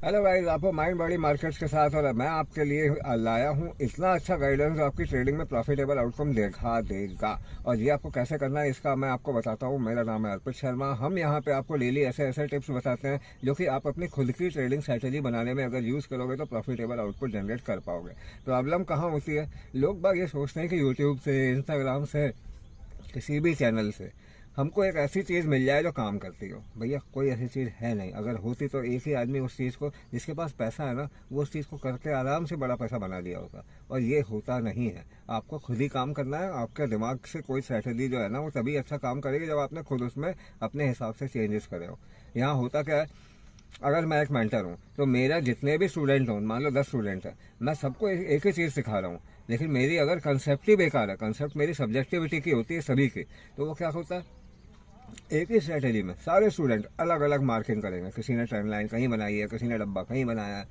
Hello guys, आपको mind body markets के साथ और मैं आपके लिए लाया हूँ इतना अच्छा गाइडेंस जो आपकी ट्रेडिंग में प्रॉफिटेबल आउटकम दिखा देगा। और ये आपको कैसे करना है इसका मैं आपको बताता हूँ। मेरा नाम है अर्पित शर्मा। हम यहाँ पे आपको डेली ऐसे ऐसे टिप्स बताते हैं जो कि आप अपनी खुद की ट्रेडिंग स्ट्रैटेजी बनाने में अगर यूज़ करोगे तो प्रॉफिटेबल आउटपुट जनरेट कर पाओगे। प्रॉब्लम कहाँ होती है, लोग बाग ये सोचते हैं कि यूट्यूब से, इंस्टाग्राम से, किसी भी चैनल से हमको एक ऐसी चीज़ मिल जाए जो काम करती हो। भैया कोई ऐसी चीज़ है नहीं। अगर होती तो एक ही आदमी उस चीज़ को, जिसके पास पैसा है ना, वो उस चीज़ को करके आराम से बड़ा पैसा बना लिया होता। और ये होता नहीं है। आपको खुद ही काम करना है। आपके दिमाग से कोई स्ट्रैटेजी जो है ना वो तभी अच्छा काम करेगी जब आपने खुद उसमें अपने हिसाब से चेंजेस करे हो। यहाँ होता क्या है, अगर मैं एक मेंटर हूँ तो मेरा जितने भी स्टूडेंट हों, मान लो 10 स्टूडेंट हैं, मैं सबको एक ही चीज़ सिखा रहा हूँ। लेकिन मेरी अगर कंसेप्ट ही बेकार है, कंसेप्ट मेरी सब्जेक्टिविटी की होती है सभी की, तो वो क्या होता है, एक ही स्ट्रैटेजी में सारे स्टूडेंट अलग अलग मार्किंग करेंगे। किसी ने ट्रेंड लाइन कहीं बनाई है, किसी ने डब्बा कहीं बनाया है,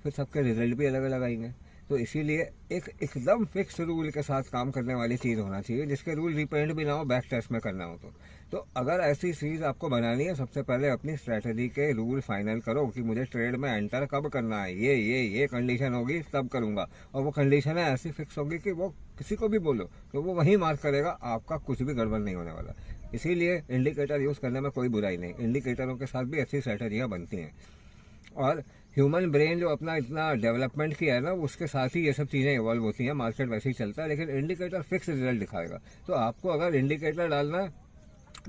फिर सबके रिजल्ट भी अलग अलग आएंगे। तो इसीलिए एक एकदम फिक्स रूल के साथ काम करने वाली चीज़ होना चाहिए, जिसके रूल रिपेंड भी ना हो, बैक टेस्ट में करना हो। तो अगर ऐसी चीज़ आपको बनानी है, सबसे पहले अपनी स्ट्रैटेजी के रूल फाइनल करो कि मुझे ट्रेड में एंटर कब करना है, ये कंडीशन होगी तब करूँगा। और वो कंडीशन है ऐसी फिक्स होगी कि वो किसी को भी बोलो तो वो वहीं मार्क करेगा, आपका कुछ भी गड़बड़ नहीं होने वाला। इसीलिए इंडिकेटर यूज़ करने में कोई बुराई नहीं। इंडिकेटरों के साथ भी अच्छी स्ट्रैटेजियाँ बनती हैं। और ह्यूमन ब्रेन जो अपना इतना डेवलपमेंट किया है ना, उसके साथ ही ये सब चीज़ें इवॉल्व होती हैं। मार्केट वैसे ही चलता है, लेकिन इंडिकेटर फिक्स रिजल्ट दिखाएगा। तो आपको अगर इंडिकेटर डालना है,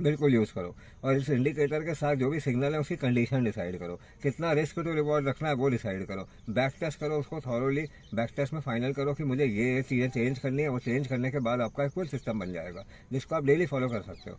बिल्कुल यूज़ करो। और इस इंडिकेटर के साथ जो भी सिग्नल है उसकी कंडीशन डिसाइड करो, कितना रिस्क टू रिवॉर्ड रखना है वो डिसाइड करो। बैक टेस्ट करो उसको थॉरोली। बैक टेस्ट में फाइनल करो कि मुझे ये चीज़ें चेंज करनी है। वो चेंज करने के बाद आपका एक फुल सिस्टम बन जाएगा जिसको आप डेली फॉलो कर सकते हो।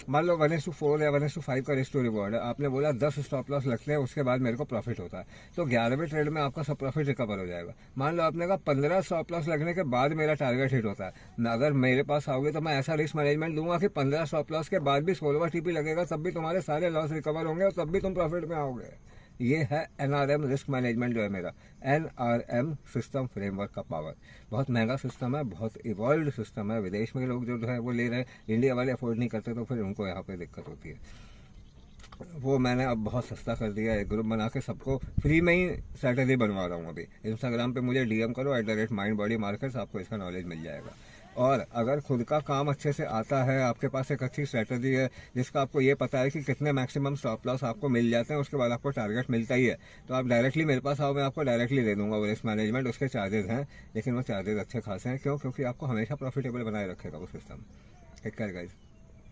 मान लो 1:4 या 1:5 का रेस्टो रिवॉर्ड है। आपने बोला 10 स्टॉप लॉस लगते हैं, उसके बाद मेरे को प्रॉफिट होता है, तो 11वें ट्रेड में आपका सब प्रॉफिट रिकवर हो जाएगा। मान लो आपने कहा 15 स्टॉप लॉस लगने के बाद मेरा टारगेट हिट होता है। अगर मेरे पास आओगे तो मैं ऐसा रिस्क मैनेजमेंट दूंगा कि 15 स्टॉप लॉस के बाद भी 16वां टीपी लगेगा, तब भी तुम्हारे सारे लॉस रिकवर होंगे और तब भी तुम प्रॉफिट में आओगे। ये है एनआरएम रिस्क मैनेजमेंट जो है मेरा, एनआरएम सिस्टम फ्रेमवर्क का पावर। बहुत महंगा सिस्टम है, बहुत इवॉल्व सिस्टम है। विदेश में लोग जो है वो ले रहे हैं, इंडिया वाले अफोर्ड नहीं करते, तो फिर उनको यहाँ पे दिक्कत होती है। वो मैंने अब बहुत सस्ता कर दिया है। ग्रुप बना के सबको फ्री में ही स्ट्रैटेजी बनवा रहा हूँ अभी। इंस्टाग्राम पे मुझे डीएम करो @mindbodymarkets, आपको इसका नॉलेज मिल जाएगा। और अगर खुद का काम अच्छे से आता है, आपके पास एक अच्छी स्ट्रैटेजी है जिसका आपको ये पता है कि कितने मैक्सिमम स्टॉप लॉस आपको मिल जाते हैं, उसके बाद आपको टारगेट मिलता ही है, तो आप डायरेक्टली मेरे पास आओ, मैं आपको डायरेक्टली दे दूंगा वो रिस्क मैनेजमेंट। उसके चार्जेस हैं, लेकिन वो चार्जेस अच्छे खासे हैं। क्यों? क्योंकि आपको हमेशा प्रॉफिटेबल बनाए रखेगा वो सिस्टम। Take care guys.